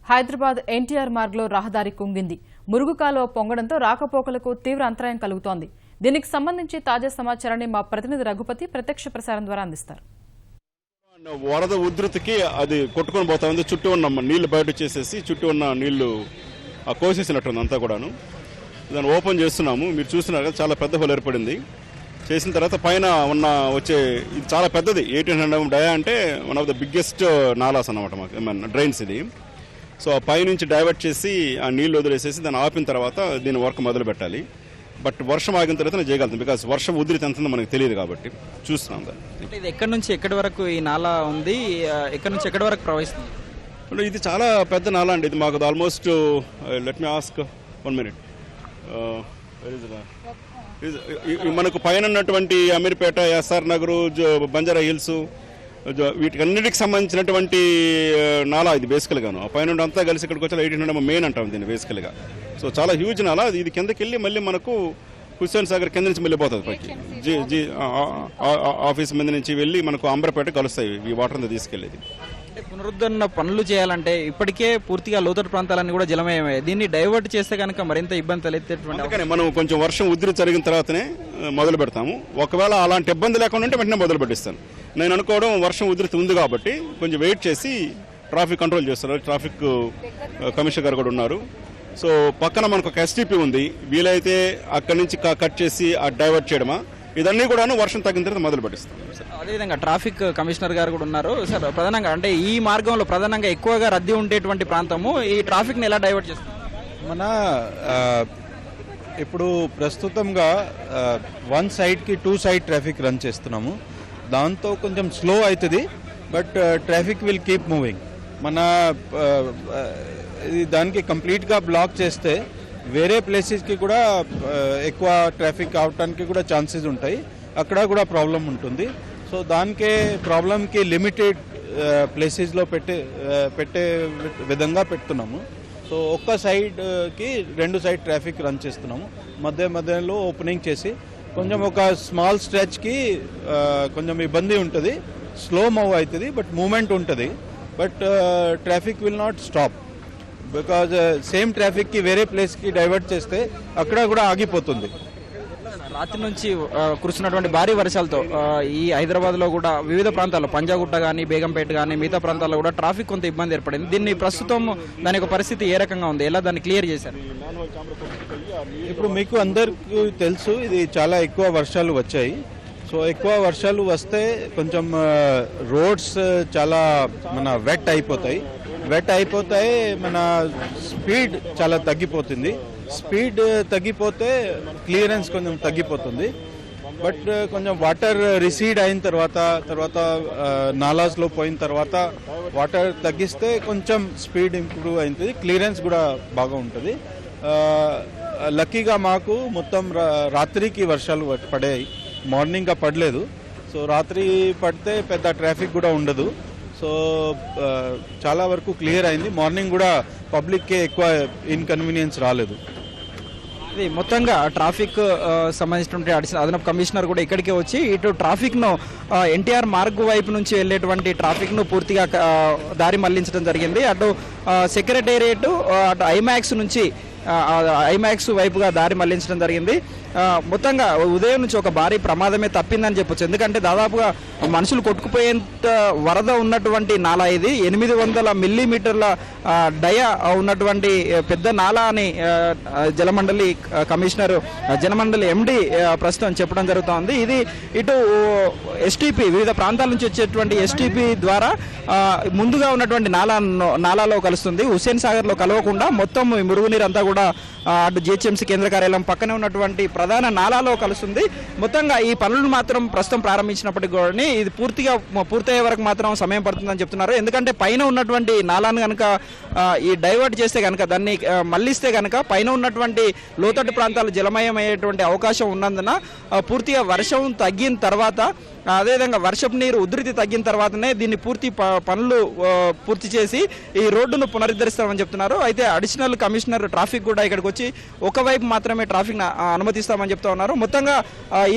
హైదరాబాద్ ఎన్టీఆర్ మార్గ్లో రహదారి కుంగింది. మురుగు కాలువ పొంగడంతో రాకపోకలకు తీవ్ర అంతరాయం కలుగుతోంది. దీనికి సంబంధించి తాజా సమాచారాన్ని మా ప్రతినిధి రఘుపతి ప్రత్యక్ష ప్రసారం ద్వారా అందిస్తారు. వరద ఉధృతికి అది కొట్టుకొని పోతా ఉంది. చుట్టూ ఉన్న నీళ్లు బయట చేసేసి చుట్టూ ఉన్న నీళ్లు కోసేసినట్టుంది అంతా కూడాను. దాన్ని ఓపెన్ చేస్తున్నాము. మీరు చూస్తున్నారు కదా, చాలా పెద్ద హోల్ ఏర్పడింది. చేసిన తర్వాత పైన ఉన్న వచ్చే ఇది చాలా పెద్దది, 1800 డయా, అంటే one of the biggest nallahs అన్నమాట మాకు డ్రైన్స్ ఇది. సో ఆ పైనుంచి డైవర్ట్ చేసి ఆ నీళ్లు వదిలేసేసి దాన్ని ఆపిన తర్వాత దీని వర్క్ మొదలు పెట్టాలి. బట్ వర్షం ఆగిన తర్వాత చేయగలుగుతాం, బికాస్ వర్షం ఉధృతి ఎంత మనకు తెలియదు కాబట్టి చూస్తున్నాం దాన్ని. ఇది ఎక్కడి నుంచి ఎక్కడి వరకు ఈ నాలా ఉంది, ఎక్కడి నుంచి ఎక్కడి వరకు ప్రవహిస్తుంది? ఇది చాలా పెద్ద నాలా అండి. ఇది మాకు almost let me ask 1 minute. మనకు పైన ఉన్నటువంటి అమీర్పేట, ఎస్ఆర్ నగరు, బంజారా హిల్స్, వీటికన్నిటికి సంబంధించినటువంటి నాలా ఇది బేసికల్గాను. ఆ పైన అంతా కలిసి ఇక్కడికి వచ్చి 1800 మెయిన్ అంటాం దీన్ని బేసికల్గా. సో చాలా హ్యూజ్ నాలా. ఇది కిందకి వెళ్ళి మళ్ళీ మనకు హుస్సేన్ సాగర్ కింద నుంచి వెళ్ళిపోతుంది పైకి. ఆఫీస్ మీద నుంచి వెళ్ళి మనకు అంబర్పేట కలుస్తాయి ఈ వాటర్ అంతా తీసుకెళ్ళేది. పునరుద్ధరణ పనులు చేయాలంటే ఇప్పటికే పూర్తిగా లోతట్టు ప్రాంతాలన్నీ కూడా జలమయమయ్యాయి. దీన్ని డైవర్ట్ చేస్తే కనుక మరింత ఇబ్బంది తలెత్తేటువంటి, అందుకని మనం కొంచెం వర్షం ఉధృతి జరిగిన తర్వాతనే మొదలు పెడతాము. ఒకవేళ అలాంటి ఇబ్బంది లేకుండా ఉంటే వెంటనే మొదలు పెట్టిస్తాను. నేను అనుకోవడం వర్షం ఉధృతి ఉంది కాబట్టి కొంచెం వెయిట్ చేసి ట్రాఫిక్ కంట్రోల్ చేస్తారు. ట్రాఫిక్ కమిషనర్ గారు కూడా ఉన్నారు. సో పక్కన మనకు ఒక ఎస్టీపీ ఉంది. వీలైతే అక్కడి నుంచి కట్ చేసి డైవర్ట్ చేయడమా, ఇదన్నీ కూడా వర్షం తగ్గిన తర్వాత మొదలు పెట్టిస్తాం. అదేవిధంగా ట్రాఫిక్ కమిషనర్ గారు కూడా ఉన్నారు. సార్, ప్రధానంగా అంటే ఈ మార్గంలో ప్రధానంగా ఎక్కువగా రద్దీ ఉండేటువంటి ప్రాంతము, ఈ ట్రాఫిక్ ని ఎలా డైవర్ట్ చేస్తారు? మన ఇప్పుడు ప్రస్తుతంగా 1 side కి 2 side ట్రాఫిక్ రన్ చేస్తున్నాము. దాంతో కొంచెం స్లో అవుతుంది, but traffic will keep moving. మన దానికి కంప్లీట్గా బ్లాక్ చేస్తే వేరే ప్లేసెస్కి కూడా ఎక్కువ ట్రాఫిక్ అవటానికి కూడా ఛాన్సెస్ ఉంటాయి. అక్కడ కూడా ప్రాబ్లం ఉంటుంది. సో దానికే ప్రాబ్లంకి లిమిటెడ్ ప్లేసెస్లో పెట్టే విధంగా పెడుతున్నాము. సో ఒక్క సైడ్కి 2 side ట్రాఫిక్ రన్ చేస్తున్నాము. మధ్యలో ఓపెనింగ్ చేసి కొంచెం ఒక స్మాల్ స్ట్రెచ్కి కొంచెం ఇబ్బంది ఉంటుంది, స్లో మూవ్ అవుతుంది, బట్ మూమెంట్ ఉంటుంది. But traffic will not stop, because same ట్రాఫిక్కి వేరే ప్లేస్కి డైవర్ట్ చేస్తే అక్కడ కూడా ఆగిపోతుంది. రాత్రి నుంచి కురుస్తున్నటువంటి భారీ వర్షాలతో ఈ హైదరాబాద్లో కూడా వివిధ ప్రాంతాల్లో, పంజాగుట్ట కానీ, బేగంపేట కానీ, మిగతా ప్రాంతాల్లో కూడా ట్రాఫిక్ కొంత ఇబ్బంది ఏర్పడింది. దీన్ని ప్రస్తుతం దాని యొక్క పరిస్థితి ఏ రకంగా ఉంది, ఎలా దాన్ని క్లియర్ చేశారు? ఇప్పుడు మీకు అందరికీ తెలుసు, ఇది చాలా ఎక్కువ వర్షాలు వచ్చాయి. సో ఎక్కువ వర్షాలు వస్తే కొంచెం రోడ్స్ చాలా వెట్ అయిపోతాయి. మన స్పీడ్ చాలా తగ్గిపోతుంది. స్పీడ్ తగ్గిపోతే క్లియరెన్స్ కొంచెం తగ్గిపోతుంది. బట్ కొంచెం వాటర్ రిసీడ్ అయిన తర్వాత నాలాస్లో పోయిన తర్వాత వాటర్ తగ్గిస్తే కొంచెం స్పీడ్ ఇంప్రూవ్ అవుతుంది, క్లియరెన్స్ కూడా బాగా ఉంటుంది. లక్కీగా మాకు మొత్తం రాత్రికి వర్షాలు పడాయి, మార్నింగ్గా పడలేదు. సో రాత్రి పడితే పెద్ద ట్రాఫిక్ కూడా ఉండదు. సో చాలా వరకు క్లియర్ అయింది. మార్నింగ్ కూడా పబ్లిక్కే ఎక్కువ ఇన్కన్వీనియన్స్ రాలేదు. ఇది మొత్తంగా ట్రాఫిక్ సంబంధించినటువంటి అదనపు కమిషనర్ కూడా ఇక్కడికే వచ్చి ఇటు ట్రాఫిక్ను ఎన్టీఆర్ మార్గ్ వైపు నుంచి వెళ్ళేటువంటి ట్రాఫిక్ను పూర్తిగా దారి మళ్లించడం జరిగింది. అటు సెక్రటేరియట్, అటు ఐమాక్స్ నుంచి ఐమాక్స్ వైపుగా దారి మళ్లించడం జరిగింది. మొత్తంగా ఉదయం నుంచి ఒక భారీ ప్రమాదమే తప్పిందని చెప్పొచ్చు. ఎందుకంటే దాదాపుగా మనుషులు కొట్టుకుపోయేంత వరద ఉన్నటువంటి నాలా ఇది. 800 మిల్లీమీటర్ల డయా ఉన్నటువంటి పెద్ద నాలా అని జలమండలి కమిషనర్, జలమండలి ఎండి ప్రస్తుతం చెప్పడం జరుగుతోంది. ఇది ఇటు ఎస్టీపీ, వివిధ ప్రాంతాల నుంచి వచ్చేటువంటి ఎస్టీపీ ద్వారా ముందుగా ఉన్నటువంటి నాలాలో కలుస్తుంది. హుస్సేన్ సాగర్లో కలవకుండా మొత్తం మురుగునీరు అంతా కూడా అటు జిహెచ్ఎంసీ కేంద్ర కార్యాలయం పక్కనే ఉన్నటువంటి ప్రధాన నాలాలో కలుస్తుంది. మొత్తంగా ఈ పనులను మాత్రం ప్రస్తుతం ప్రారంభించినప్పటికీ కూడా ఇది పూర్తయ్యే వరకు మాత్రం సమయం పడుతుందని చెప్తున్నారు. ఎందుకంటే పైన ఉన్నటువంటి నాలాను కనుక ఈ డైవర్ట్ చేస్తే కనుక, దాన్ని మళ్లిస్తే కనుక పైన ఉన్నటువంటి లోతట్టు ప్రాంతాలు జలమయం అయ్యేటువంటి అవకాశం ఉన్నందున పూర్తిగా వర్షం తగ్గిన తర్వాత అదేవిధంగా వర్షపు నీరు ఉధృతి తగ్గిన తర్వాతనే దీన్ని పనులు పూర్తి చేసి ఈ రోడ్డును పునరుద్ధరిస్తామని చెప్తున్నారు. అయితే అడిషనల్ కమిషనర్ ట్రాఫిక్ కూడా ఇక్కడికి వచ్చి ఒకవైపు మాత్రమే ట్రాఫిక్ అనుమతిస్తామని చెప్తా ఉన్నారు. మొత్తంగా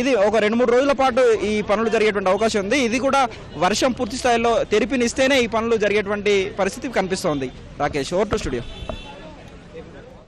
ఇది ఒక 2-3 రోజుల పాటు ఈ పనులు జరిగేటువంటి అవకాశం ఉంది. ఇది కూడా వర్షం పూర్తి స్థాయిలో తెరిపినిస్తేనే ఈ పనులు జరిగేటువంటి పరిస్థితి కనిపిస్తోంది. Rakesh, over to studio.